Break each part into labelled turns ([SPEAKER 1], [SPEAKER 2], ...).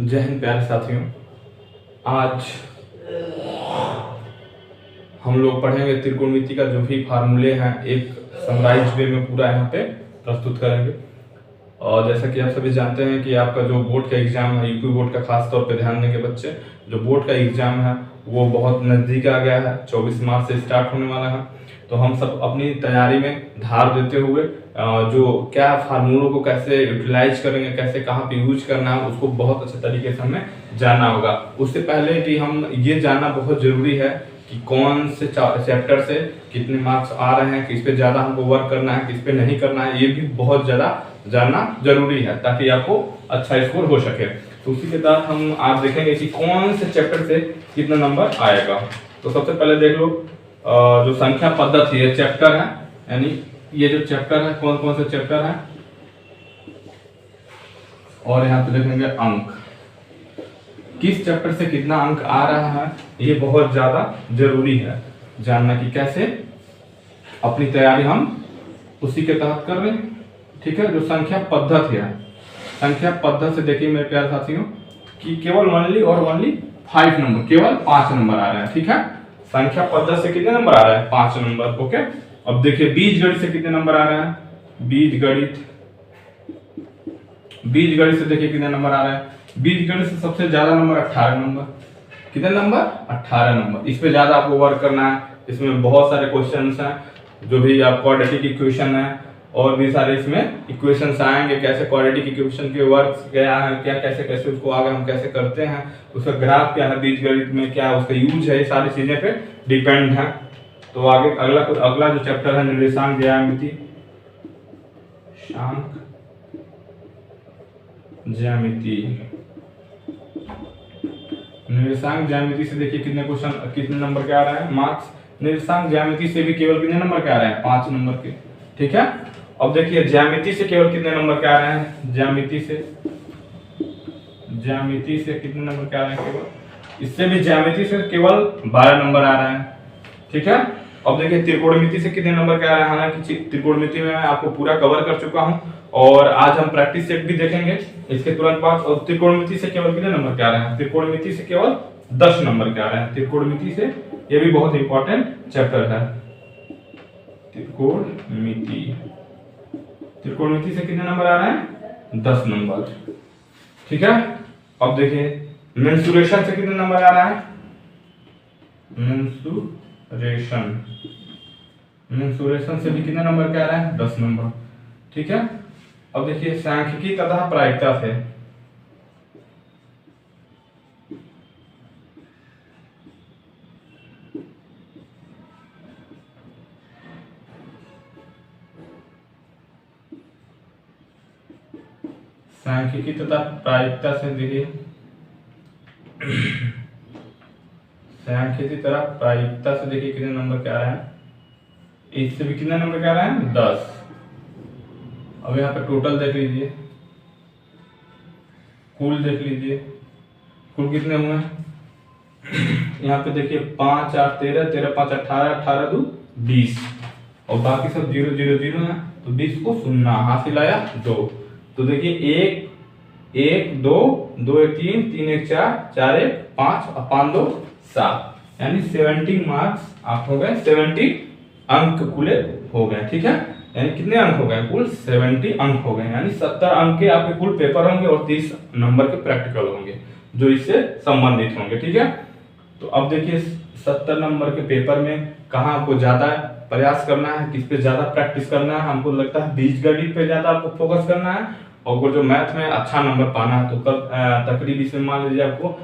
[SPEAKER 1] जय हिंद प्यारे साथियों। आज हम लोग पढ़ेंगे त्रिकोणमिति का जो भी फार्मूले हैं एक समराइज वे में पूरा यहाँ पे प्रस्तुत करेंगे। और जैसा कि आप सभी जानते हैं कि आपका जो बोर्ड का एग्जाम है, यूपी बोर्ड का खास तौर पे ध्यान देंगे बच्चे, जो बोर्ड का एग्जाम है वो बहुत नज़दीक आ गया है, 24 मार्च से स्टार्ट होने वाला है। तो हम सब अपनी तैयारी में धार देते हुए जो क्या फार्मूलों को कैसे यूटिलाइज करेंगे, कैसे कहाँ पे यूज करना है, उसको बहुत अच्छे तरीके से हमें जानना होगा। उससे पहले कि हम ये जानना बहुत जरूरी है कि कौन से चैप्टर से कितने मार्क्स आ रहे हैं, किस पे ज़्यादा हमको वर्क करना है, किस पे नहीं करना है, ये भी बहुत ज़्यादा जानना जरूरी है ताकि आपको अच्छा स्कोर हो सके। तो उसी के साथ हम आज देखेंगे कि कौन से चैप्टर से कितना नंबर आएगा। तो सबसे पहले देख लो जो संख्या पद्धति है चैप्टर है, यानी ये जो चैप्टर है कौन कौन से चैप्टर है, और यहाँ पे देखेंगे अंक, किस चैप्टर से कितना अंक आ रहा है, ये बहुत ज्यादा जरूरी है जानना कि कैसे अपनी तैयारी हम उसी के तहत कर रहे हैं। ठीक है, जो संख्या पद्धति है, संख्या पद्धति से देखिए मेरे प्यारे साथियों कि केवल ओनली और ओनली 5 नंबर, केवल 5 नंबर आ रहे हैं। ठीक है, संख्या पद्धति से कितने नंबर आ रहे हैं? 5 नंबर। ओके, अब देखिए बीजगणित से कितने नंबर आ रहे हैं? बीजगणित से देखिए कितने नंबर आ रहे हैं? बीजगणित से सबसे ज्यादा नंबर 18 नंबर। कितने नंबर? 18 नंबर। इस पे ज्यादा आपको वर्क करना है। इसमें बहुत सारे क्वेश्चंस हैं, जो भी आप क्वाड्रेटिक इक्वेशन है और भी सारे इसमें इक्वेशंस आएंगे, कैसे क्वाड्रेटिक इक्वेशन के वर्क क्या है, क्या कैसे कैसे उसको आगे हम कैसे करते हैं, उसका ग्राफ क्या है, बीजगणित में क्या उसका यूज है, ये सारी चीजें पे डिपेंड है। तो आगे अगला जो चैप्टर है निर्देशांक ज्यामिति, निर्देशांक ज्यामिति से देखिए कितने क्वेश्चन, कितने नंबर के आ रहे हैं मार्क्स। निर्देशांक ज्यामिति से भी केवल कितने नंबर के आ रहे हैं? 5 नंबर के। ठीक है, अब देखिए ज्यामिति से केवल कितने नंबर के आ रहे हैं? ज्यामिति से कितने नंबर के आ रहे हैं? केवल इससे भी ज्यामिति से केवल 12 नंबर आ रहे हैं। ठीक है, अब देखिए त्रिकोणमिति से कितने नंबर के आ रहे हैं? हालांकि त्रिकोणमिति में मैं आपको पूरा कवर कर चुका हूं और आज हम प्रैक्टिस सेट भी देखेंगे इसके तुरंत बाद। और त्रिकोणमिति से केवल कितने नंबर के आ रहे हैं? त्रिकोणमिति से केवल 10 नंबर के आ रहे हैं। त्रिकोणमिति से ये भी बहुत इंपॉर्टेंट चैप्टर है। त्रिकोणमिति से कितने नंबर आ रहे हैं? 10 नंबर। ठीक है, अब देखिए मेंसुरेशन से कितने नंबर आ रहा है? मेंसुरेशन से भी कितने नंबर के आ रहे हैं? 10 नंबर। ठीक है, अब देखिए सांख्यिकी तथा प्रायिकता से, सांख्यिकी तथा प्रायिकता से देखिए सांख्यिकी तथा प्रायिकता से देखिए कितने नंबर के आ रहे हैं? इससे भी कितने नंबर के आ रहे हैं? 10। अब यहाँ पे टोटल देख लीजिए, कुल देख लीजिए, कुल कितने हुए हैं? यहाँ पे देखिए 5 8 13, 13 5 18, 18 2 20 और बाकी सब 0 0 0 है, तो 20 को शून्य हासिल आया 2। तो देखिए 1 1 2 2 1 3 3 1 4 4 1 5 और 5 2 7, यानी 70 मार्क्स आप हो गए, 70 अंक कुल हो गए। ठीक है, यानी कितने अंक हो गए? कुल 70 अंक हो गए, यानी 70 अंक के आपके कुल पेपर होंगे और 30 नंबर के प्रैक्टिकल होंगे जो इससे संबंधित होंगे। ठीक है, तो अब देखिए 70 नंबर के पेपर में कहाँ आपको ज्यादा प्रयास करना है, किस पे ज्यादा प्रैक्टिस करना है? हमको लगता है बीजगणित पे ज्यादा आपको फोकस करना है, और जो मैथ में अच्छा नंबर पाना है। तो तकरीबन इसमें मान लीजिए आपको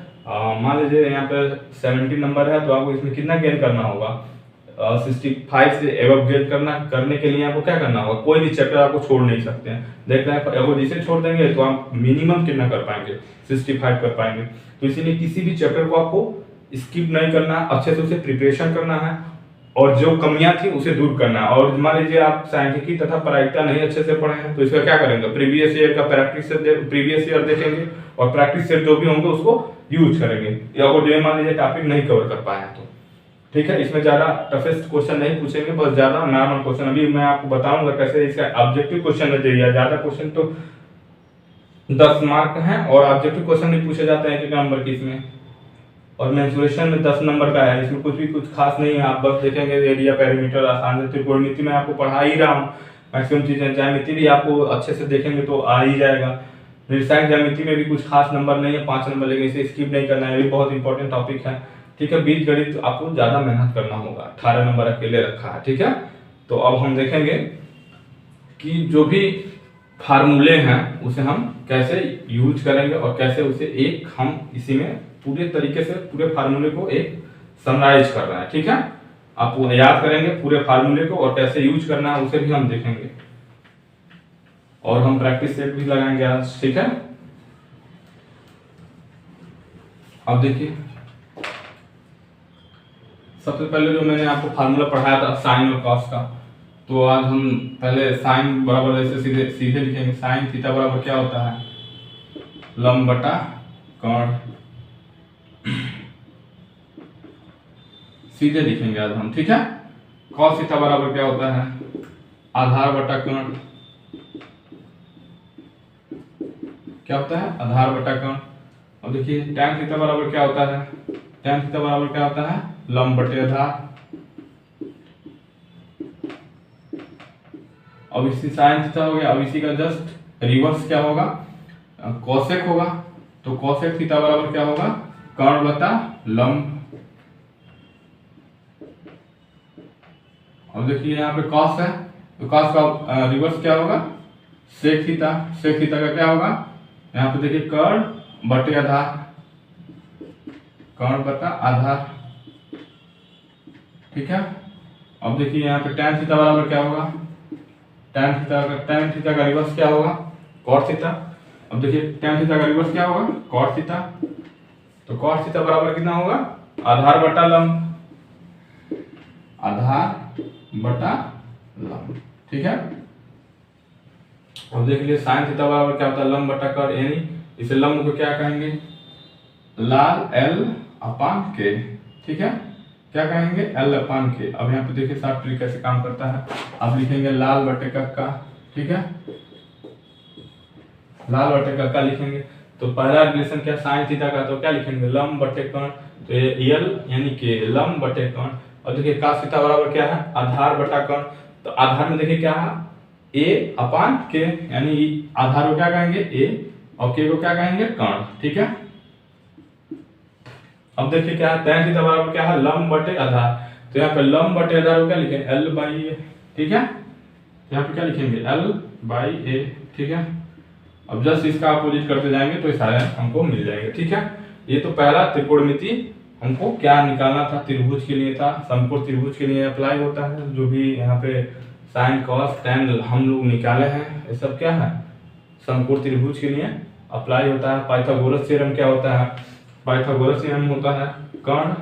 [SPEAKER 1] मान लीजिए यहाँ पे 70 नंबर है, तो आपको इसमें कितना गेन करना होगा? 65 से एबव गेन करने के लिए आपको क्या करना होगा? कोई भी चैप्टर आपको छोड़ नहीं सकते हैं। देख रहे हैं अगर इसे छोड़ देंगे तो आप मिनिमम कितना कर पाएंगे? 65 कर पाएंगे। तो इसीलिए किसी भी चैप्टर को आपको स्किप नहीं करना, अच्छे से उसे प्रिपरेशन करना है और जो कमियां थी उसे दूर करना है। और मान लीजिए आप सांख्यिकी तथा प्रायिकता नहीं अच्छे से पढ़े हैं, तो इसका क्या करेंगे? प्रीवियस ईयर का प्रैक्टिस सेट, प्रीवियस ईयर देखेंगे और प्रैक्टिस सेट जो भी होंगे उसको यूज करेंगे। या अगर मान लीजिए टॉपिक नहीं कवर कर पाए हैं तो ठीक है, इसमें ज्यादा टफेस्ट क्वेश्चन नहीं पूछेंगे, बस ज्यादा नॉर्मल क्वेश्चन। अभी मैं आपको बताऊंगा कैसे इसका ऑब्जेक्टिव क्वेश्चन है, ज्यादा क्वेश्चन तो 10 मार्क हैं और ऑब्जेक्टिव क्वेश्चन भी पूछे जाते हैं 1 नंबर की इसमें। और मेंसुरेशन में 10 नंबर का है, इसमें कुछ खास नहीं है। आप बस देखेंगे एरिया, पेरीमीटर, आसान है। त्रिकोणमिति में आपको पढ़ा ही रहा हूँ मैक्सिमम चीजें। ज्यामिति भी आपको अच्छे से देखेंगे तो आ ही जाएगा। निर्देशांक ज्यामिति में भी कुछ खास नंबर नहीं है, 5 नंबर, लेकिन इसे स्किप नहीं करना है, ये भी बहुत इंपॉर्टेंट टॉपिक है। ठीक है, बीजगणित आपको ज्यादा मेहनत करना होगा, 18 नंबर अकेले रखा है। ठीक है, तो अब हम देखेंगे कि जो भी फार्मूले हैं उसे हम कैसे यूज करेंगे और कैसे उसे एक हम इसी में पूरे तरीके से पूरे फार्मूले को एक समराइज कर रहे हैं। ठीक है, आप याद करेंगे पूरे फार्मूले को और कैसे यूज करना है उसे भी हम देखेंगे और हम प्रैक्टिस सेट भी लगाएंगे आज। ठीक है, अब देखिए सबसे पहले जो मैंने आपको फार्मूला पढ़ाया था साइन और कॉस का, तो आज हम पहले साइन बराबर जैसे सीधे सीधे लिखेंगे। साइन थीटा बराबर क्या होता है, लंब बटा कर्ण, सीधे लिखेंगे आज हम। ठीक है, कॉस थीटा बराबर क्या होता है, आधार बटा कर्ण, क्या होता है, आधार बटा कर्ण। अब देखिए tan थीटा बराबर क्या होता है, tan थीटा बराबर क्या होता है, लंब बटे आधार। अब इसी साइन थीटा हो गया, अब इसी का जस्ट रिवर्स क्या होगा, कोसेक होगा। तो कोसेक थीटा बराबर क्या होगा, कर्ण बटा लंब। अब देखिए यहाँ पे कॉस है, तो कॉस का रिवर्स क्या होगा, सेक थीटा। सेक थीटा का क्या होगा, यहाँ पे देखिए कर्ण बटे आधार, कर्ण बटा आधार। ठीक है, अब देखिए यहाँ पे tan थीटा बराबर क्या होगा, tan थीटा का रिवर्स क्या होगा, cos थीटा। अब देखिए tan थीटा का रिवर्स क्या होगा, cos थीटा। तो cos थीटा बराबर कितना होगा, आधार बटा लंब, आधार बटा लंब। ठीक है, अब देख लीजिए sin थीटा बराबर क्या होता है, लंब बटा कर्ण, यानी इसे लंब को क्या कहेंगे, लाल L अपान K। ठीक है, क्या कहेंगे, L अपान K। अब यहाँ पे देखिए साफ ट्रिक कैसे काम करता है, आप लिखेंगे लाल बटे का। ठीक है, लाल बटे का लिखेंगे तो पहला रिलेशन क्या, साइन थीटा का, तो क्या लिखेंगे, लंब बटे कर्ण। तो ये L यानी K, लंब बटे कर्ण। और देखिए cos थीटा बराबर क्या है, आधार बटा कर्ण। तो आधार में देखिए क्या है, A अपान K, यानी आधार को क्या कहेंगे A और K को क्या कहेंगे, कर्ण। ठीक है, अब देखिए क्या है, tan थीटा बराबर क्या है, लंब बटे आधार। तो यहाँ पे लंब बटे आधार को क्या लिखेंगे, L बाई A। ठीक है, यहाँ पे क्या लिखेंगे, L बाई A। ठीक है, अब जस्ट इसका अपोजिट करते जाएंगे तो सारे हमको मिल जाएंगे। ठीक है, ये तो पहला त्रिकोणमिति हमको क्या निकालना था, त्रिभुज के लिए था, समकोण त्रिभुज के लिए अप्लाई होता है। जो भी यहाँ पे साइन कॉस टैन हम लोग निकाले हैं, ये सब क्या है, समकोण त्रिभुज के लिए अप्लाई होता है। पाइथागोरस थ्योरम क्या होता है, पाइथागोरस थ्योरम होता है कर्ण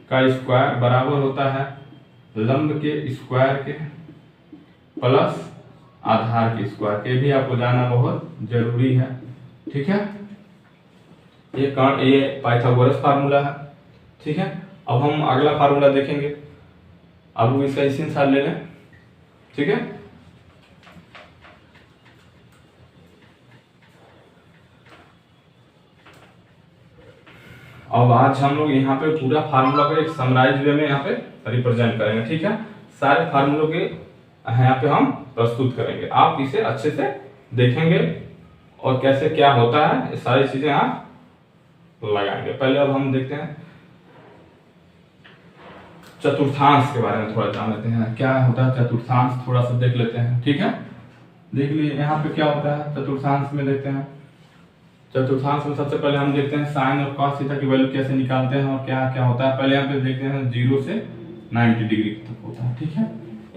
[SPEAKER 1] का स्क्वायर बराबर होता है लंब के स्क्वायर के प्लस आधार के स्क्वायर के। भी आपको जानना बहुत जरूरी है। ठीक है, ये कर्ण, ये पाइथागोरस फार्मूला है। ठीक है, अब हम अगला फार्मूला देखेंगे, अब इसका इसी साथ ले लें। ठीक है, अब आज हम लोग यहाँ पे पूरा फार्मूला को एक समराइज वे में यहाँ पे रिप्रेजेंट करेंगे। ठीक है, सारे फार्मूलों के यहाँ पे हम प्रस्तुत करेंगे, आप इसे अच्छे से देखेंगे और कैसे क्या होता है ये सारी चीजें आप लगाएंगे। पहले अब हम देखते हैं चतुर्थांश के बारे में, थोड़ा जान लेते हैं क्या होता है चतुर्थांश, थोड़ा सा देख लेते हैं। ठीक है, देख लीजिए यहाँ पे क्या होता है चतुर्थांश में, देखते हैं चतुर्थांश में सबसे पहले हम देखते हैं साइन और कॉस थीटा की वैल्यू कैसे निकालते हैं और क्या क्या होता है। पहले यहाँ पे देखते हैं 0 से 90 डिग्री तक होता है। ठीक है,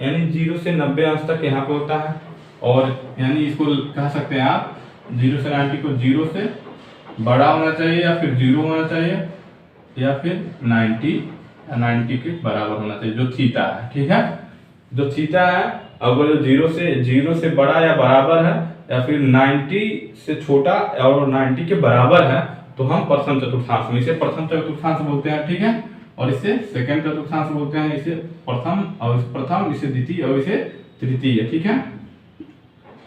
[SPEAKER 1] यानी 0 से 90 अंश तक यहाँ पे होता है, और यानी इसको कह सकते हैं आप 0 से 90 को 0 से बड़ा होना चाहिए या फिर 0 होना चाहिए या फिर 90 के बराबर होना चाहिए जो थीटा है। ठीक है, जो थीटा है अगर 0 से बड़ा या बराबर है या फिर 90 से छोटा और 90 के बराबर है तो हम प्रथम चतुर्थांश में, इसे प्रथम चतुर्थांश बोलते हैं। ठीक है, और इसे सेकंड चतुर्थांश बोलते हैं, इसे प्रथम, इसे द्वितीय और इसे तृतीय। ठीक है,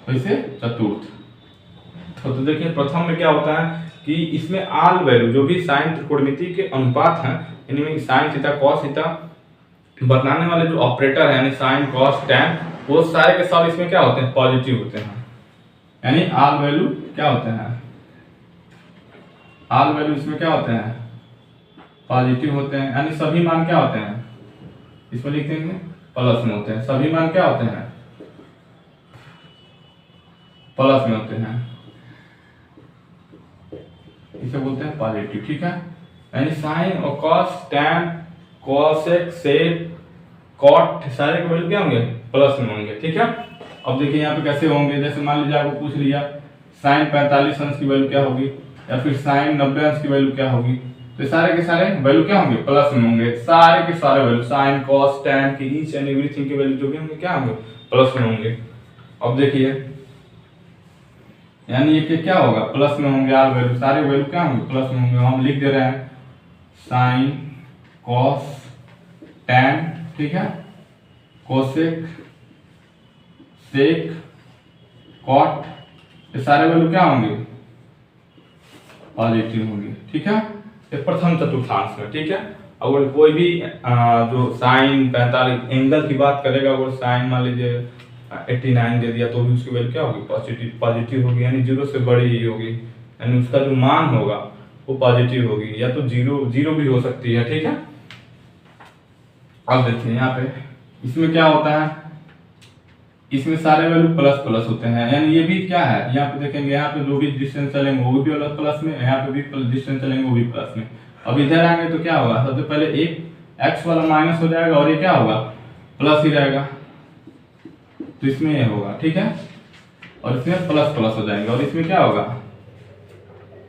[SPEAKER 1] और इसे चतुर्थ। तो देखिए प्रथम में क्या होता है कि इसमें आल वैल्यू जो भी साइन त्रिकोणमिति के अनुपात हैं, इनमें साइन थीटा कॉस थीटा बताने वाले जो ऑपरेटर है यानी साइन कॉस टैन, वो सारे के सब इसमें क्या होते हैं, पॉजिटिव होते हैं। यानी आल वैल्यू क्या होते हैं, आल वैल्यू इसमें क्या होते हैं, पॉजिटिव होते हैं। यानी सभी मान क्या होते हैं, इसमें लिख देंगे प्लस में होते हैं। सभी मान क्या होते हैं, प्लस में होते हैं, इसे बोलते हैं पॉजिटिव। ठीक है, यानी साइन और cos tan cosec sec cot सारे के वैल्यू क्या होंगे, प्लस में होंगे। ठीक है, अब देखिए यहाँ पे कैसे होंगे, जैसे मान लीजिए आपको पूछ लिया साइन 45 अंश की वैल्यू क्या होगी या फिर साइन 90 अंश की वैल्यू क्या होगी, तो सारे के सारे वैल्यू क्या होंगे, प्लस में होंगे। सारे के सारे वैल्यू साइन कॉस टैन की ईच एंड एवरीथिंग की वैल्यू जो भी होंगे क्या होंगे, प्लस में होंगे। अब देखिए यानी ये क्या होगा, प्लस में होंगे, आल वैल्यू सारे वैल्यू क्या होंगे, प्लस में होंगे। हम लिख दे रहे हैं साइन कॉस टैन, ठीक है, कोसेक सेक कॉट, ये सारे वैल्यू क्या होंगे, पॉजिटिव होंगे। ठीक है, ये प्रथम चतुर्थांश में। ठीक है, अगर कोई भी जो साइन 45 एंगल की बात करेगा, अगर साइन मान लीजिए 89 दे दिया तो भी उसकी वैल्यू क्या होगी, पॉजिटिव होगी, यानी 0 से बड़ी ही होगी, यानी उसका जो मान होगा वो पॉजिटिव होगी, या तो जीरो भी हो सकती है। ठीक है, अब देखिए यहाँ पे इसमें क्या होता है, इसमें सारे वैल्यू प्लस प्लस होते हैं, यानी ये भी क्या है, यहाँ पे देखेंगे यहाँ पे जो भी डिस्टेंस चलेंगे वो भी प्लस में, यहाँ पे भी डिस्टेंस चलेंगे वो भी प्लस में। अब इधर आएंगे तो क्या होगा, सबसे पहले एक एक्स वाला माइनस हो जाएगा और ये क्या होगा, प्लस ही रहेगा, तो इसमें ये होगा। ठीक है, और इसमें प्लस प्लस हो जाएंगे, और इसमें क्या होगा,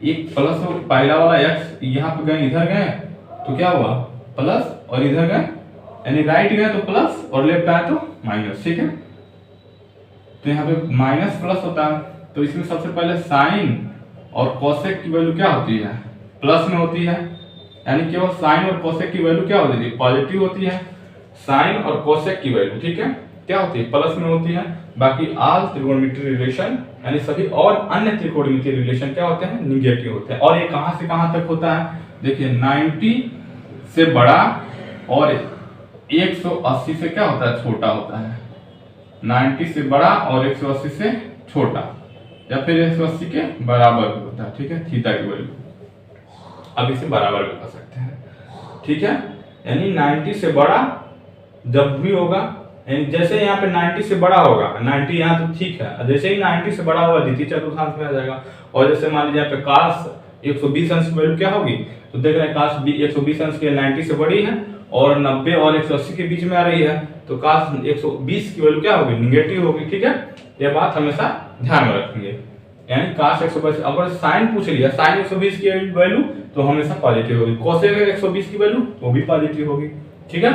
[SPEAKER 1] एक प्लस हो, पहला वाला एक्स यहाँ पे गए, इधर गए तो क्या हुआ प्लस, और इधर गए यानी राइट गए तो प्लस और लेफ्ट आए तो माइनस। ठीक है, तो यहाँ पे माइनस प्लस होता है, तो इसमें सबसे पहले साइन और कोसेक की वैल्यू क्या होती है, प्लस में होती है, यानी केवल साइन और कोसेक की वैल्यू क्या होती है, पॉजिटिव होती है। साइन और कोसेक की वैल्यू ठीक है क्या होती है, प्लस में होती है। बाकी ऑल त्रिकोणमितीय रिलेशन यानी सभी और अन्य त्रिकोणमितीय रिलेशन क्या होते हैं, निगेटिव होते हैं। और ये कहां से कहां तक होता है, देखिए 90 से बड़ा और 180 से क्या होता है, छोटा होता है। 90 से बड़ा और 180 से छोटा, या फिर 180 के बराबर भी होता है। ठीक है, थीटा की वैल्यू अब इसे बराबर भी कर सकते हैं। ठीक है, यानी 90 से बड़ा जब भी होगा, जैसे यहाँ पे 90 से बड़ा होगा, 90 यहाँ तो ठीक है, जैसे ही 90 से बड़ा होगा द्वितीय चतुर्थांश में आ जाएगा। और जैसे मान लीजिए यहाँ पे cos 120 अंश की वैल्यू क्या होगी, तो देख रहे हैं cos 120 अंश के 90 से बड़ी है और 90 और 180 के बीच में आ रही है, तो cos 120 की वैल्यू क्या होगी, निगेटिव होगी। ठीक है, यह बात हमेशा ध्यान में रखेंगे। यानी cos 120, अगर साइन पूछ लिया, साइन 120 की वैल्यू तो हमेशा पॉजिटिव होगी, कोसेक 120 की वैल्यू वो भी पॉजिटिव होगी। ठीक है,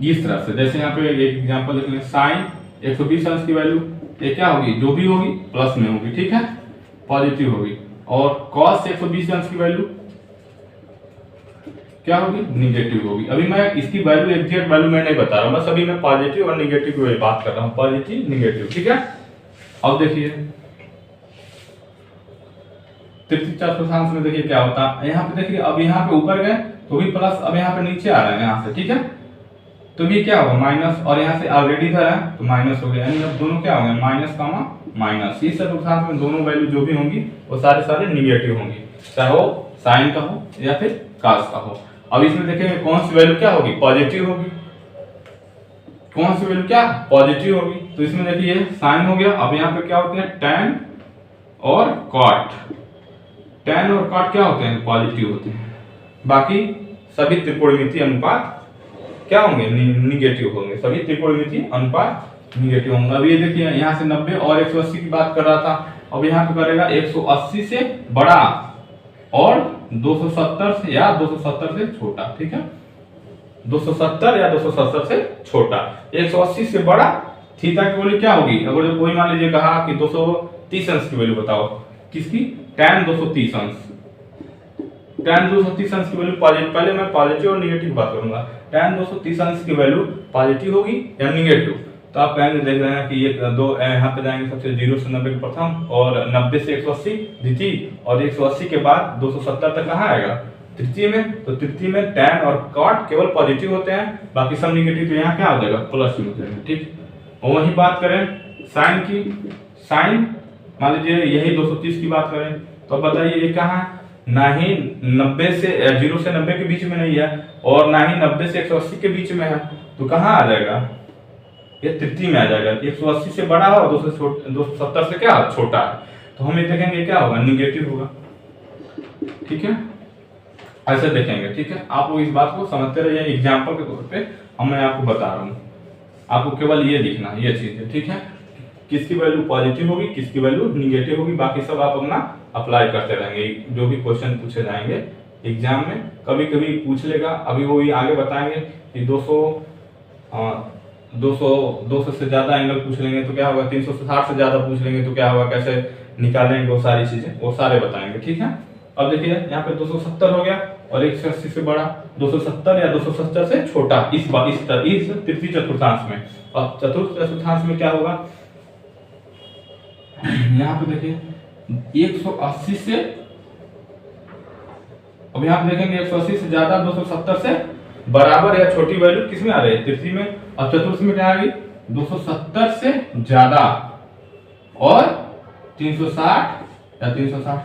[SPEAKER 1] इस तरह से जैसे यहाँ पे एक एग्जांपल देख लें, साइन 120 अंश की वैल्यू ये क्या होगी, जो भी होगी प्लस में होगी। ठीक है, पॉजिटिव होगी। और cos 120 अंश की वैल्यू क्या होगी, निगेटिव होगी। अभी मैं इसकी वैल्यू एग्जैक्ट वैल्यू मैं नहीं बता रहा हूं, बस अभी मैं पॉजिटिव और निगेटिव की बात कर रहा हूं, पॉजिटिव निगेटिव। ठीक है, अब देखिए तृतीय चतुर्थांश में देखिए क्या होता है, यहाँ पे देखिए अब यहाँ पे ऊपर गए तो भी प्लस, अब यहाँ पे नीचे आ रहा है यहाँ से। ठीक है, तो भी क्या होगा माइनस, और यहाँ से ऑलरेडी इधर है तो माइनस हो गया, यानी अब दोनों क्या होंगे, माइनस कामा माइनस। इस चतुर्थांश में दोनों वैल्यू जो भी होंगी वो सारे सारे निगेटिव होंगी, चाहे वो साइन का हो या फिर cos का हो। अब इसमें देखेंगे कौन सी वैल्यू क्या होगी, पॉजिटिव होगी, कौन सी वैल्यू क्या पॉजिटिव होगी। तो इसमें देखिए साइन हो गया, अब यहाँ पे क्या होते हैं tan और cot, tan और cot क्या होते हैं, पॉजिटिव होते हैं। बाकी सभी त्रिकोणमितीय अनुपात क्या होंगे, निगेटिव होंगे, सभी त्रिकोणमितीय अनुपात निगेटिव होंगे। अब ये देखिए यहाँ से 90 और 180 की बात कर रहा था, अब यहाँ पे करेगा 180 से बड़ा और 270 से या 270 से छोटा। ठीक है, 270 या 270 से छोटा। 180 से बड़ा थीटा की वैल्यू क्या होगी, अगर कोई मान लीजिए कहा कि 230 अंश की वैल्यू बताओ, किसकी, tan 230 अंश, tan 230 अंश की वैल्यू पॉजिटिव, पहले मैं पॉजिटिव और निगेटिव बात करूंगा। tan 230 अंश की वैल्यू पॉजिटिव होगी या निगेटिव, तो आप पहले देख रहे हैं कि ये दो यहाँ पे जाएंगे सबसे 0 से 90 के प्रथम और 90 से 180 द्वितीय और 180 के बाद 270 तक कहाँ आएगा तृतीय में। तो तृतीय में tan और cot केवल पॉजिटिव होते हैं, बाकी सब निगेटिव। तो यहाँ क्या हो जाएगा प्लस हो जाएगा, ठीक। और वही बात करें साइन की, साइन मान लीजिए यही 230 की बात करें तो बताइए ये कहाँ है, ना ही 90 से 0 से 90 के बीच में नहीं है और ना ही 90 से 180 के बीच में है, तो कहाँ आ जाएगा ये तृतीय में आ जाएगा। 180 से बड़ा है और 270 से क्या छोटा है, तो हम ये देखेंगे क्या होगा निगेटिव होगा, ठीक है। ऐसे देखेंगे, ठीक है। आप लोग इस बात को समझते रहिए, एग्जाम्पल के तौर पे मैं आपको बता रहा हूँ, आपको केवल ये लिखना है, ये चीज है, ठीक है। किसकी वैल्यू पॉजिटिव होगी किसकी वैल्यू निगेटिव होगी, बाकी सब आप अपना अप्लाई करते रहेंगे। जो भी क्वेश्चन पूछे जाएंगे एग्जाम में कभी कभी पूछ लेगा, अभी वो आगे बताएंगे कि 200 से ज्यादा एंगल पूछ लेंगे तो क्या होगा, 360 से ज्यादा पूछ लेंगे तो क्या होगा, कैसे निकालेंगे, वो सारी चीजें वो सारे बताएंगे, ठीक है। अब देखिए यहाँ पे 270 हो गया और 180 से बड़ा, 270 या 270 से छोटा इस तृतीय चतुर्थांश में। अब चतुर्थ चतुर्थांश में क्या होगा, यहाँ पे देखिए 180 से, अब यहाँ पे देखेंगे 180 से ज्यादा 270 से बराबर या छोटी वैल्यू किसमें आ रही है तृतीय में। अब चतुर्थ में क्या आ गई 270 से ज्यादा और 360 या 360,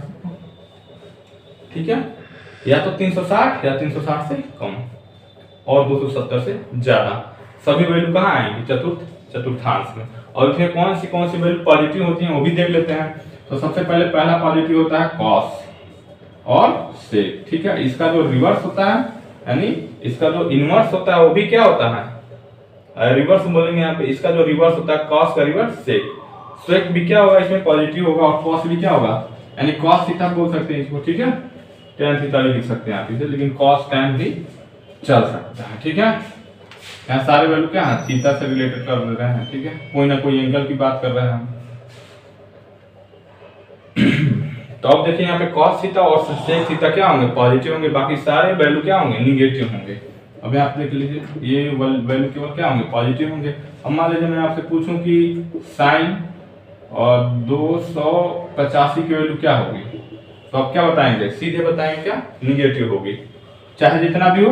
[SPEAKER 1] ठीक है, या तो 360 या 360 से कम और 270 से ज्यादा, सभी वैल्यू कहाँ आएंगी चतुर्थांश में। और इसमें कौन सी वैल्यू पॉजिटिव होती है वो भी देख लेते हैं। तो सबसे पहले पहला पॉजिटिव होता है कॉस और सेक, ठीक है। इसका जो रिवर्स होता है यानी इसका जो इनवर्स होता है वो भी क्या होता है रिवर्स बोलेंगे यहाँ पे, इसका जो रिवर्स होता है कॉस का रिवर्स सेक, सेक भी क्या होगा इसमें पॉजिटिव होगा और कॉस भी क्या होगा यानी कॉस थीटा बोल सकते हैं इसको, ठीक है। tan थीटा भी लिख सकते हैं आप इसे, लेकिन कॉस tan भी चल सकता है, ठीक है। यहाँ सारे वैल्यू क्या है थीटा से रिलेटेड कर रहे हैं, ठीक है, कोई ना कोई एंगल की बात कर रहे हैं। तो अब देखिए यहाँ पे cos थीटा और sec थीटा क्या होंगे पॉजिटिव होंगे, बाकी सारे वैल्यू क्या होंगे निगेटिव होंगे। अब यहाँ पे देख लीजिए ये वैल्यू केवल क्या होंगे पॉजिटिव होंगे। अब मान लीजिए मैं आपसे पूछूं कि sin और 285 की वैल्यू क्या होगी, तो आप क्या बताएंगे सीधे बताएंगे क्या निगेटिव होगी, चाहे जितना भी हो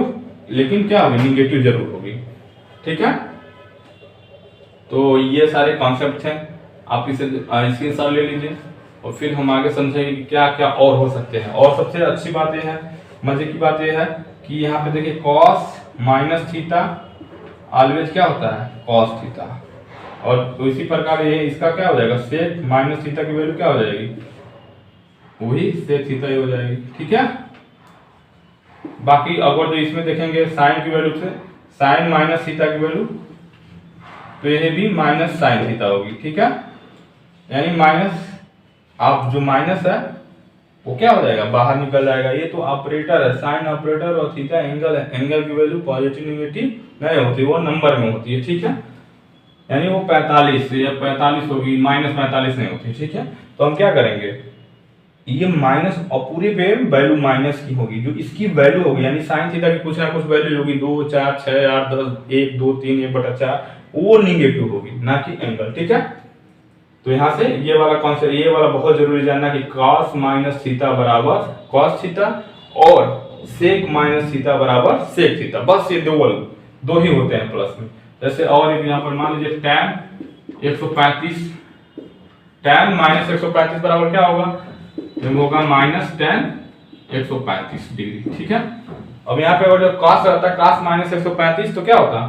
[SPEAKER 1] लेकिन क्या होगी निगेटिव जरूर होगी, ठीक है। तो ये सारे कॉन्सेप्ट हैं, आप इसे स्क्रीनशॉट ले लीजिए और फिर हम आगे समझेंगे कि क्या क्या और हो सकते हैं। और सबसे अच्छी बात यह है, मजे की बात यह है कि यहाँ पे देखिए cos माइनस थीटा ऑलवेज क्या होता है cos थीटा, और तो इसी प्रकार ये इसका क्या हो जाएगा sec माइनस थीटा की वैल्यू क्या हो जाएगी वही sec थीटा ही हो जाएगी, ठीक है। बाकी अगर जो इसमें देखेंगे साइन की वैल्यू से साइन माइनस थीटा की वैल्यू, तो ये भी माइनस साइन थीटा होगी, ठीक है। यानी माइनस आप जो माइनस है वो क्या हो जाएगा बाहर निकल जाएगा। ये तो ऑपरेटर है साइन ऑपरेटर और थीटा एंगल है, एंगल की वैल्यू पॉजिटिव नेगेटिव नहीं होती, वो नंबर में होती है, ठीक है। यानी वो 45 या 45 होगी, माइनस 45 नहीं होती, ठीक है। तो हम क्या करेंगे ये माइनस और पूरे पे वैल्यू माइनस की होगी, जो इसकी वैल्यू होगी यानी साइन थीटा की कुछ ना कुछ वैल्यू होगी 2 4 6 8 10 1 2 3 1/4 वो निगेटिव होगी ना कि एंगल, ठीक है। तो यहाँ से ये वाला कॉन्सेप्ट ये वाला बहुत जरूरी जानना कि cos माइनस थीटा बराबर cos थीटा और sec माइनस थीटा बराबर sec थीटा, बस ये दो ही होते हैं प्लस में। जैसे और एक यहाँ पर मान लीजिए tan 135, tan माइनस 135 बराबर क्या होगा होगा माइनस tan 135 डिग्री, ठीक है। अब यहाँ पे अगर cos रहता है cos माइनस 135 तो क्या होता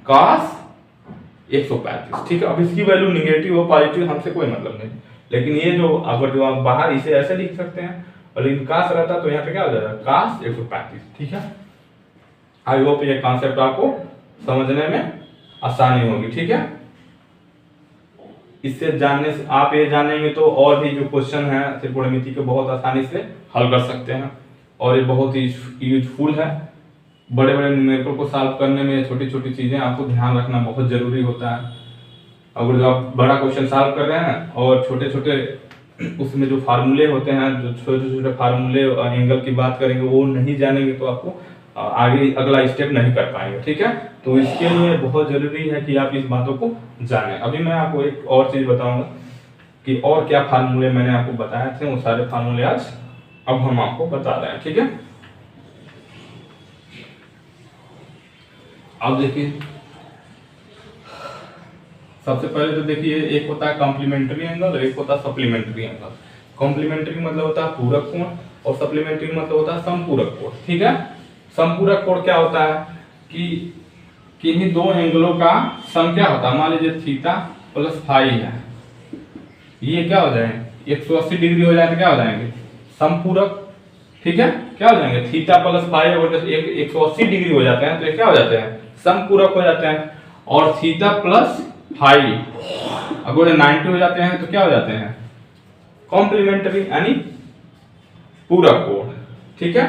[SPEAKER 1] cos 135, ठीक है। अब इसकी वैल्यू निगेटिव हो पॉजिटिव हमसे कोई मतलब नहीं, लेकिन ये जो अगर जो आप बाहर इसे ऐसे लिख सकते हैं और लेकिन cos रहता तो यहाँ पे क्या हो जाएगा cos 135, ठीक है। आई होप ये कॉन्सेप्ट आपको समझने में आसानी होगी, ठीक है। इससे जानने से आप ये जानेंगे तो और भी जो क्वेश्चन है त्रिकोणमिति के बहुत आसानी से हल कर सकते हैं और ये बहुत ही यूजफुल है। बड़े बड़े न्यूमेरिकल को सॉल्व करने में छोटी छोटी चीजें आपको ध्यान रखना बहुत जरूरी होता है। अगर जो आप बड़ा क्वेश्चन सॉल्व कर रहे हैं और छोटे छोटे उसमें जो फार्मूले होते हैं, जो छोटे छोटे फार्मूले एंगल की बात करेंगे वो नहीं जानेंगे तो आपको आगे अगला स्टेप नहीं कर पाएंगे, ठीक है। तो इसके लिए बहुत जरूरी है कि आप इस बातों को जानें। अभी मैं आपको एक और चीज बताऊंगा कि और क्या फार्मूले मैंने आपको बताए थे, वो सारे फार्मूले आज अब हम आपको बता रहे हैं। ठीक है, अब देखिए सबसे पहले तो देखिए एक होता है कॉम्प्लीमेंट्री एंगल और एक होता है सप्लीमेंट्री एंगल। कॉम्प्लीमेंट्री मतलब होता है पूरक कोण और सप्लीमेंट्री मतलब होता है समपूरक कोण। ठीक है, समपूरक कोण क्या होता है कि किन्हीं दो एंगलों का सम क्या होता है, मान लीजिए थीटा प्लस फाई है, ये क्या हो जाएंगे 180 डिग्री हो जाए तो क्या हो जाएंगे समपूरक। ठीक है, क्या हो जाएंगे थीटा प्लस फाई और 180 डिग्री हो जाते हैं तो ये क्या हो जाते हैं समपूरक हो जाते हैं। और थीटा प्लस फाई अगर 90 हो जाते हैं तो क्या हो जाते हैं कॉम्प्लीमेंट्री यानी पूरक कोण। ठीक है,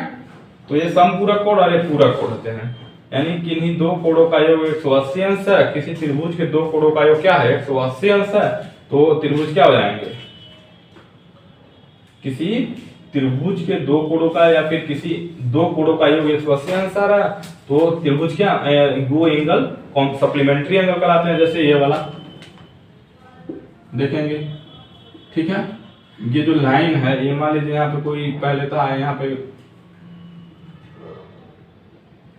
[SPEAKER 1] तो ये समपूरक कोण और ये पूरक कोण होते हैं, यानी किन्हीं दो कोणों का योग 180 अंश है। किसी त्रिभुज के दो कोणों का योग क्या है 180 अंश है, तो त्रिभुज क्या हो जाएंगे, किसी त्रिभुज के दो कोणों का या फिर किसी दो कोणों का योग 180 अंश आ रहा है तो त्रिभुज क्या वो एंगल सप्लीमेंट्री एंगल कहलाते हैं। जैसे ये वाला देखेंगे। ठीक है, ये जो लाइन है ये मान लीजिए यहाँ पे कोई पहले था, यहाँ पे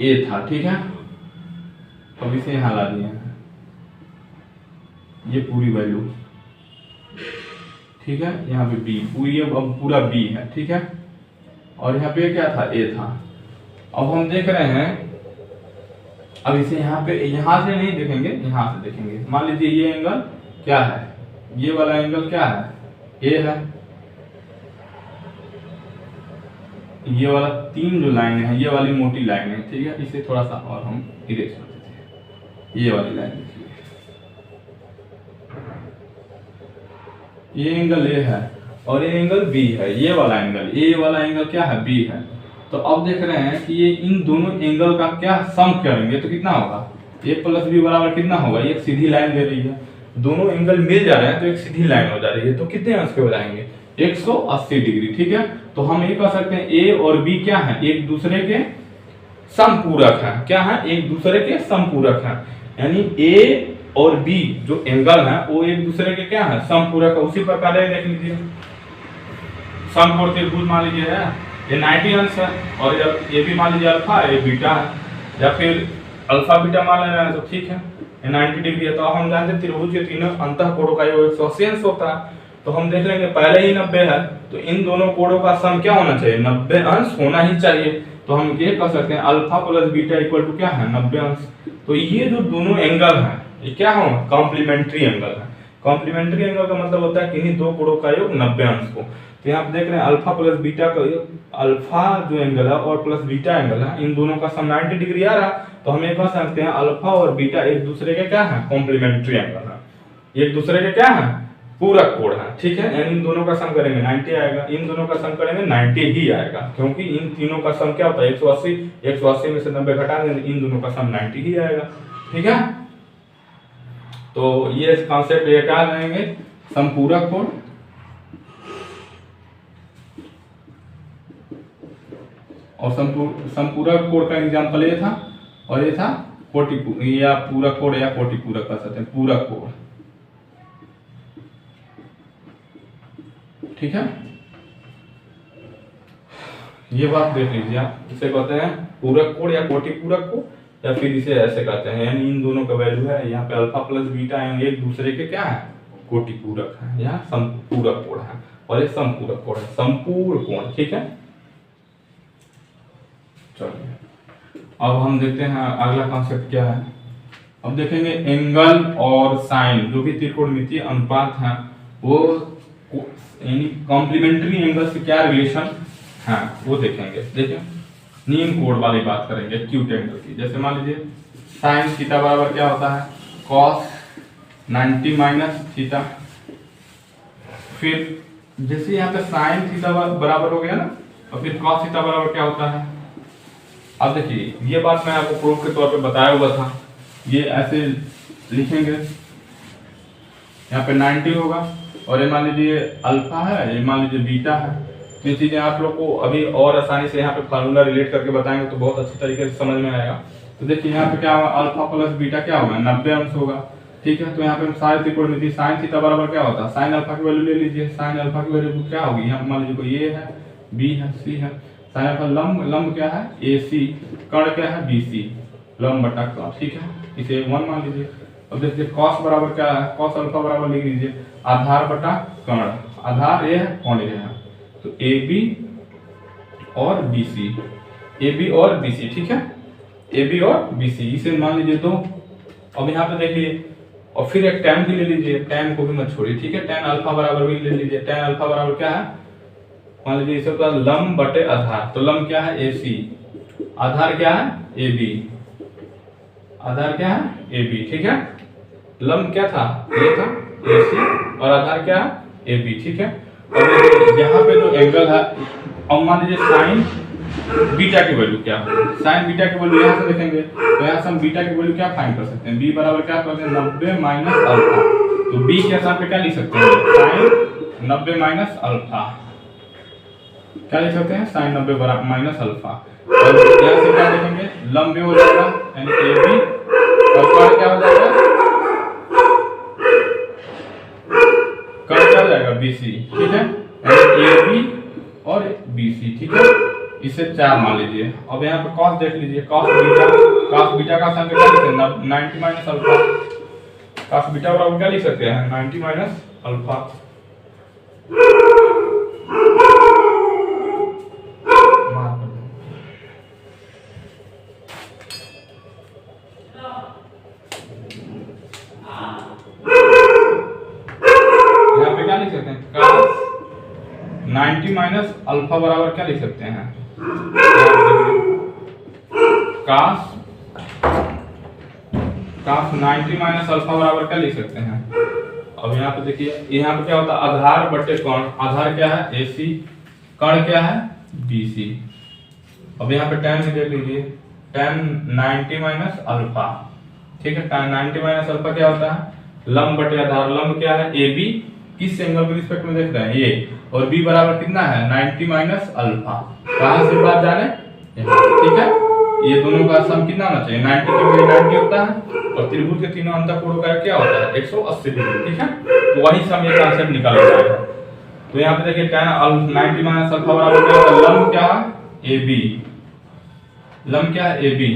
[SPEAKER 1] ए था। ठीक है, अब इसे यहाँ ला दिए हैं, ये पूरी वैल्यू। ठीक है, यहाँ पे बी पूरी अब पूरा बी है। ठीक है, और यहाँ पे क्या था ए था। अब हम देख रहे हैं, अब इसे यहाँ पे यहाँ से नहीं देखेंगे, यहाँ से देखेंगे। मान लीजिए ये एंगल क्या है, ये वाला एंगल क्या है ए है, ये वाला तीन जो लाइन है ये वाली मोटी लाइन है। ठीक है, इसे थोड़ा सा और हम इरेज कर देते हैं। ये वाली लाइन देखिए, ये एंगल ए है और ये एंगल बी है। ये वाला एंगल ए वाला एंगल क्या है बी है। तो अब देख रहे हैं कि ये इन दोनों एंगल का क्या सम करेंगे तो कितना होगा ए प्लस बी बराबर कितना होगा, ये एक सीधी लाइन दे रही है, दोनों एंगल मिल जा रहे हैं तो एक सीधी लाइन हो जा रही है, तो कितने अंश पे हो जाएंगे 180 डिग्री। ठीक है, तो हम ये कह सकते हैं ए और बी क्या है एक दूसरे के समपूरक है। क्या है एक दूसरे के समपूरक है, यानी ए और बी जो एंगल है वो एक दूसरे के क्या है समपूरक है। उसी प्रकार देख लीजिए समकोण त्रिभुज मान लीजिए है ये 90 अंश है और जब ये भी मान लीजिए अल्फा है ये बीटा है, या फिर अल्फा बीटा मान ले रहे हैं तो ठीक है ये 90 डिग्री है। तो हम जानते हैं त्रिभुज के तीनों अंतः कोणों का योग 180 अंश होता है। तो हम देख लेंगे पहले ही 90 है तो इन दोनों कोणों का सम क्या होना चाहिए 90 अंश होना ही चाहिए। तो हम ये कह सकते हैं alpha plus beta equal to क्या है 90 अंश। तो ये जो दोनों एंगल है ये क्या हो कॉम्प्लीमेंट्री एंगल है। कॉम्प्लीमेंट्री एंगल का मतलब होता है किन्हीं दो कोणों का योग 90 अंश को। तो यहाँ पे देख रहे हैं अल्फा प्लस बीटा का अल्फा जो एंगल है और प्लस बीटा एंगल है इन दोनों का सम 90 डिग्री आ रहा। तो हम ये कह सकते हैं अल्फा और बीटा एक दूसरे के क्या है कॉम्प्लीमेंट्री एंगल है, एक दूसरे के क्या है पूरक कोण है। ठीक है, यानी इन दोनों का सम करेंगे 90 आएगा, इन दोनों का सम करेंगे 90 ही आएगा, क्योंकि इन तीनों का सम क्या होता है 180, 180 में से 90 घटा देंगे इन दोनों का सम 90 ही आएगा। ठीक है, तो ये कॉन्सेप्ट ये क्या रहेंगे समपूरक कोण और समपूरक कोण का एग्जांपल ये था और ये था कोटि या पूरक कोण या कोटि पूरक कह सकते हैं पूरक कोण। ठीक है, ये बात देख लीजिए आप, इसे कहते हैं पूरक कोण या कोटि पूरक कोण या फिर इसे ऐसे कहते हैं यानी इन दोनों का वैल्यू है यहाँ पे अल्फा प्लस बीटा है एक दूसरे के क्या है कोटि पूरक है या समपूरक कोण है और ये समपूरक कोण है संपूर्ण कोण। ठीक है, चलिए अब हम देखते हैं अगला कॉन्सेप्ट क्या है। अब देखेंगे एंगल और साइन जो भी त्रिकोणमितीय अनुपात है वो यानी कॉम्प्लीमेंट्री एंगल से क्या रिलेशन है वो देखेंगे। देखिए नीम कोण वाली बात करेंगे एक्यूट एंगल की। जैसे मान लीजिए साइन थीटा बराबर क्या होता है कॉस 90 माइनस थीटा। फिर जैसे यहाँ पे साइन थीटा बराबर हो गया ना और फिर कॉस थीटा बराबर क्या होता है। अब देखिए ये बात मैं आपको प्रूफ के तौर पे बताया हुआ था, ये ऐसे लिखेंगे यहाँ पे 90 होगा और ये मान लीजिए अल्फा है ये मान लीजिए बीटा है। ये चीजें आप लोग को अभी और आसानी से यहाँ पे फार्मूला रिलेट करके बताएंगे तो बहुत अच्छी तरीके से समझ में आएगा। तो देखिए यहाँ पे क्या होगा, अल्फा प्लस बीटा क्या होगा, 90 अंश होगा। ठीक है, तो यहाँ पे हम सारे त्रिकोणमिति साइन थीटा बराबर क्या होता है, साइन अल्फा की वैल्यू ले लीजिए। साइन अल्फा की वैल्यू क्या होगी, यहाँ मान लीजिए कोई ए है, बी है, सी है। साइन अल्फा लंब क्या है, ए सी, कर्ण क्या है, बी सी, लंब बटा कर्ण। ठीक है, इसे 1 मान लीजिए। अब देखिए कॉस बराबर क्या है, कॉस अल्फा बराबर लिख लीजिए आधार बटा कर्ण। आधार ए है, कौन ए है, तो ए बी और बी सी, ए बी और बी सी। ठीक है, ए बी और बी सी, इसे मान लीजिए 2। अब यहाँ पे देखिए, और फिर एक tan भी ले लीजिए, tan को भी मत छोड़िए। ठीक है, tan अल्फा बराबर भी ले लीजिए। tan अल्फा बराबर क्या है, मान लीजिए इसे होता है लंब बटे आधार। तो लंब क्या है, ए सी, आधार क्या है, ए बी, आधार क्या है, ए बी। ठीक है, लंब क्या था, ए था, ए सी, और आधार क्या है, ए बी। ठीक है, और यहाँ पे जो एंगल है, अब मान लीजिए साइन बीटा की वैल्यू क्या है, साइन बीटा की वैल्यू यहाँ से देखेंगे, तो यहाँ से हम बीटा की वैल्यू क्या फाइंड कर सकते हैं, बी बराबर क्या करते हैं, 90 माइनस अल्फा। तो बी के साथ पे क्या लिख सकते हैं, साइन 90 माइनस अल्फा, क्या लिख सकते हैं, साइन 90 माइनस अल्फा। और यहाँ से क्या देखेंगे, लंब हो जाएगा यानी ए बी, और कर्ण क्या हो जाएगा, कर्ण क्या हो जाएगा, बी सी। ठीक है, यानी ए बी और बी सी। ठीक है, इसे 4 मान लीजिए। अब यहाँ पे cos देख लीजिए, cos बीटा का संग क्या लिखते हैं, 90 माइनस अल्फा। cos बीटा बराबर क्या लिख सकते हैं, 90 माइनस अल्फा। यहाँ पे क्या लिख सकते हैं, cos 90 माइनस अल्फा बराबर क्या लिख सकते हैं, cos 90 माइनस अल्फा बराबर क्या लिख सकते हैं। अब यहाँ पे देखिए, यहाँ पे क्या होता है, आधार बटे कर्ण। आधार क्या है, ए सी, कर्ण क्या है, बी सी। अब यहाँ पे tan भी देख लीजिए, tan 90 माइनस अल्फा। ठीक है, tan 90 माइनस अल्फा क्या होता है, लंब बटे आधार। लंब क्या है, ए बी, किस एंगल के रिस्पेक्ट में देख रहे हैं, ये, और b बराबर कितना है, 90 माइनस अल्फा। कहां से बात जाने, ठीक है, ये दोनों का सम कितना होना चाहिए, 90 के लिए 90 होता है, और त्रिभुज के तीनों अंतःकोणों का क्या होता है, 180 डिग्री। ठीक है, तो वही सम ये कांसेप्ट निकाल जाएगा। तो यहाँ पे देखिए tan 90 माइनस अल्फा बराबर क्या होता है, लंब क्या है, ए बी, लंब क्या है, ए बी,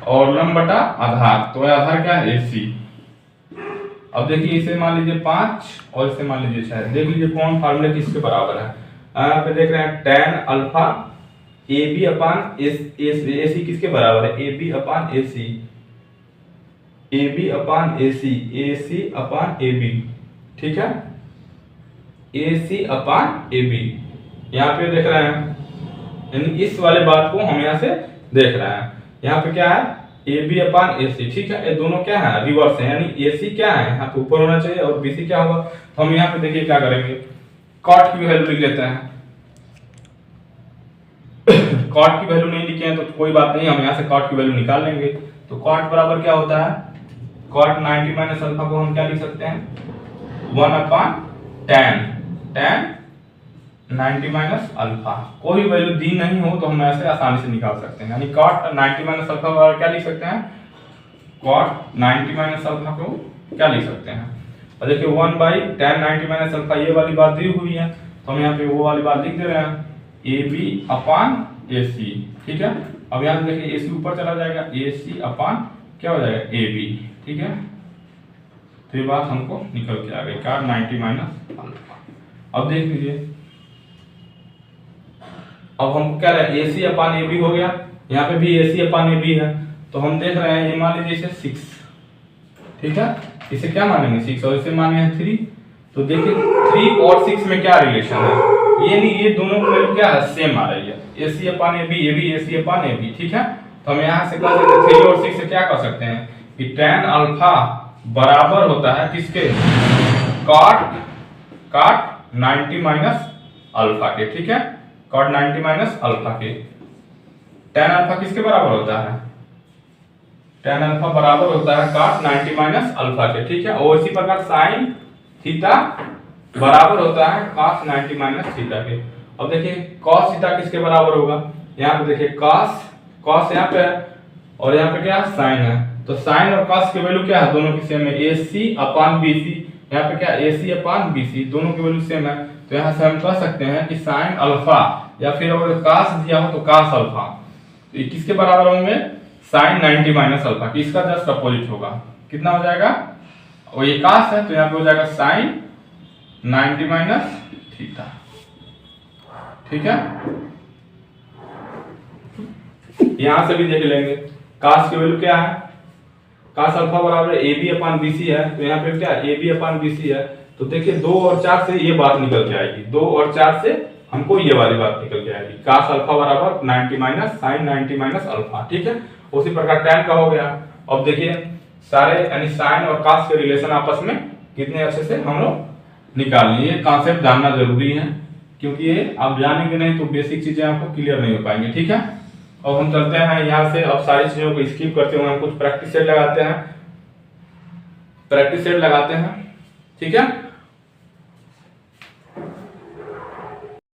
[SPEAKER 1] और लंब बटा आधार, तो आधार क्या है, ए सी। अब देखिए इसे मान लीजिए 5 और इसे मान लीजिए 6। देख लीजिए कौन फार्मूला किसके बराबर है। यहाँ पे देख रहे हैं tan alpha A B upon A C किसके बराबर है, A B upon A C, A B upon A C upon A B. ठीक है, ए सी अपान ए बी, यहाँ पे देख रहे हैं, यानी इस वाले बात को हम यहाँ से देख रहे हैं। यहाँ पे क्या है, ए बी अपान ए सी। ठीक है, ये दोनों क्या है, रिवर्स है, यानी ए सी क्या है, यहाँ पे ऊपर होना चाहिए, और बी सी क्या होगा। तो हम यहाँ पे देखिए क्या करेंगे, कॉट की वैल्यू लिख लेते हैं। कॉट की वैल्यू नहीं लिखे हैं तो कोई बात नहीं, हम यहाँ से कॉट की वैल्यू निकाल लेंगे। तो कॉट बराबर क्या होता है, कॉट 90 माइनस अल्फा को हम क्या लिख सकते हैं, 1 अपान tan 90 माइनस अल्फा। कोई वैल्यू दी नहीं हो तो हम ऐसे आसानी से निकाल सकते हैं, यानी cot 90 माइनस अल्फा बराबर क्या लिख सकते हैं, cot 90 माइनस अल्फा को क्या लिख सकते हैं। और देखिए 1 बाई tan 90 माइनस अल्फा, ये वाली बात दी हुई है, तो हम यहाँ पे वो वाली बात लिख दे रहे हैं, ए बी अपान ए सी। ठीक है, अब यहाँ से देखिए ए सी ऊपर चला जाएगा, ए सी अपान क्या हो जाएगा, ए बी। ठीक है, तो ये बात हमको निकल के आ गई, cot 90 माइनस अल्फा। अब देख लीजिए, अब हम क्या रहे, ए सी अपान ए बी हो गया, यहाँ पे भी ए सी अपान ए बी है, तो हम देख रहे हैं, ये मान लीजिए इसे 6। ठीक है, इसे क्या मानेंगे, 6, और इसे मानेंगे 3। तो देखिए 3 और 6 में क्या रिलेशन है, ये नहीं, ये दोनों की वैल्यू क्या है, सेम आ रही है, ए C upon A B A C upon A B. ठीक है, तो हम यहाँ से कह सकते हैं 3 और 6 से क्या कर सकते हैं कि tan अल्फा बराबर होता है किसके, cot 90 माइनस अल्फा के। ठीक है, cot 90 माइनस अल्फा के। tan अल्फा किसके बराबर होता है, tan अल्फा बराबर होता है cot 90 माइनस अल्फा के। ठीक है, और इसी प्रकार sin थीटा बराबर होता है cos 90 माइनस थीटा के। अब देखिए cos थीटा किसके बराबर होगा, यहाँ पे देखिए cos यहाँ पे है, और यहाँ पे क्या साइन है, तो साइन और कॉस की वैल्यू क्या है, दोनों की सेम है, AC अपॉन BC। यहाँ पे क्या AC अपॉन BC दोनों की वैल्यू सेम है, तो यहाँ से हम कह सकते हैं कि साइन अल्फा या फिर अगर कॉस दिया हो तो कॉस अल्फा, तो ये किसके बराबर होंगे, साइन 90 माइनस अल्फा, इसका जस्ट अपोजिट होगा। कितना हो जाएगा, और ये कॉस है तो यहाँ पे हो जाएगा साइन 90 माइनस थीटा। ठीक है, यहां से भी देख लेंगे कॉस की वैल्यू क्या है, कॉस अल्फा बराबर AB अपॉन BC है, तो यहाँ पे क्या AB अपॉन BC है, तो देखिए 2 और 4 से ये बात निकल के आएगी, 2 और 4 से हमको ये वाली बात निकल के आएगी, कॉस अल्फा बराबर 90 माइनस साइन 90 माइनस अल्फा। ठीक है, उसी प्रकार tan का हो गया। अब देखिए सारे यानी साइन और कॉस के रिलेशन आपस में कितने अच्छे से हम लोग निकाल लिए, कॉन्सेप्ट जानना जरूरी है, क्योंकि ये आप जानेंगे नहीं तो बेसिक चीजें आपको क्लियर नहीं हो पाएंगे। ठीक है, अब हम चलते हैं यहाँ से, अब सारी चीजों को स्किप करते हुए हम कुछ प्रैक्टिस सेट लगाते हैं, प्रैक्टिस सेट लगाते हैं। ठीक है,